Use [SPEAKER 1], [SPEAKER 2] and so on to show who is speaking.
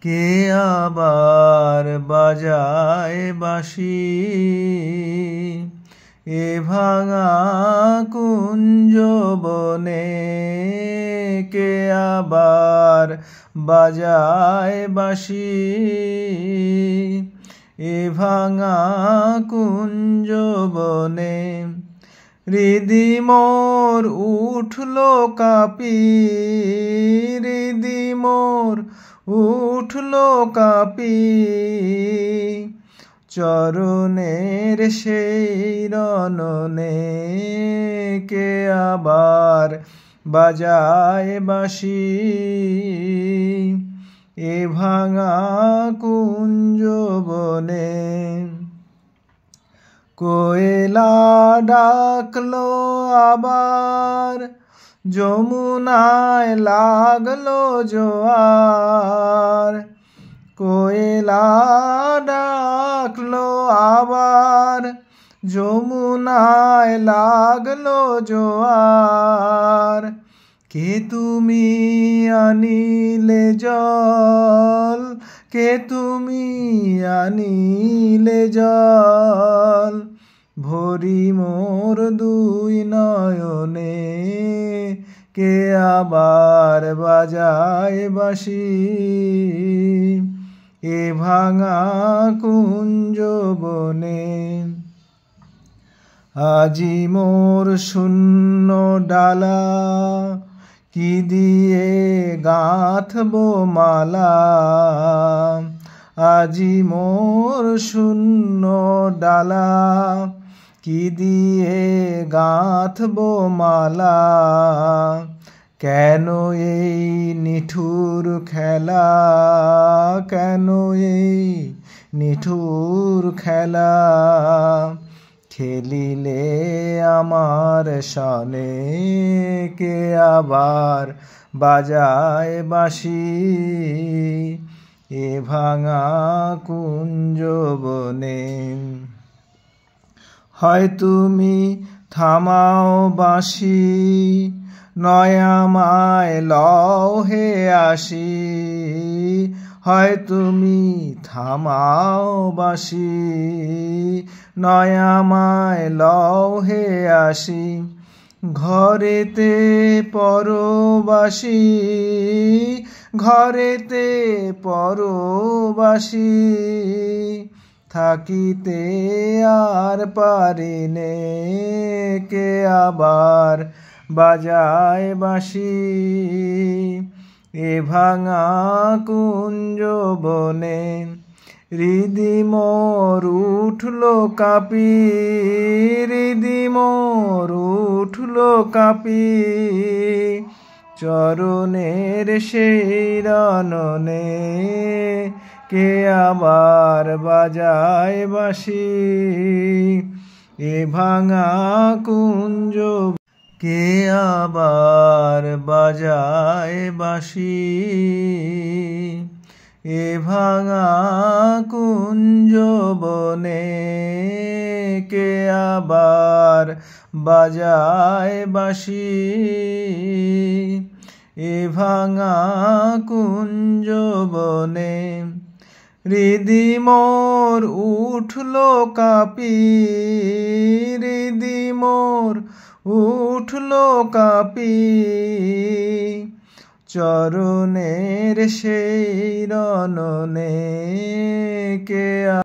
[SPEAKER 1] কে আবার বাজায় বাঁশি এ ভাঙা কুঞ্জ বনে কে আবার বাজায় বাঁশি এ ভাঙা কুঞ্জ বনে হৃদি মোর উঠলো কাঁপি হৃদি মোর উঠলো কাঁপি চরণের সেই রণনে কে আবার বাজায় বাঁশি এ ভাঙা কুঞ্জ বনে কোয়েলা ডাকলো আবার যমুনায় লাগলো জোয়ার কোয়েলা ডাকলো আবার যমুনায় লাগলো জোয়ার কে তুমি আনিলে জল কে তুমি আনিলে জল ভরি মোর দুই নয়নে কে আবার বাজায় বাঁশি এ ভাঙা কুঞ্জ বনে আজি মোর শূন্য ডালা কি দিয়ে গাঁথবো মালা আজি মোর শূন্য ডালা কি দিয়ে গাঁথবো মালা কেন এই নিঠুর খেলা কেন এই নিঠুর খেলা খেলিলে আমার সনে কে আবার বাজায় বাঁশি এ ভাঙা কুঞ্জ বনে হয় তুমি থামাও বাঁশি নয় আমায় লও হে আসি হয় তুমি থামাও বাঁশি নয় আমায় লও হে আসি ঘরেতে পরবাসী ঘরেতে পরবাসী থাকিতে আর পারিনে কে আবার বাজায় বাঁশি এ ভাঙা কুঞ্জ বনে হৃদি মোর উঠলো কাঁপি হৃদি মোর উঠলো কাঁপি চরণের সেই রণনে কে আবার বাজায় বাঁশি এ ভাঙা কুঞ্জ কে আবার বাজায় বাঁশি এ ভাঙা কুঞ্জ বনে কে আবার বাজায় বাঁশি এ ভাঙা কুঞ্জ বনে হৃদি মোর উঠলো কাঁপি হৃদি মোর উঠলো কাঁপি চরণের সেই রণনে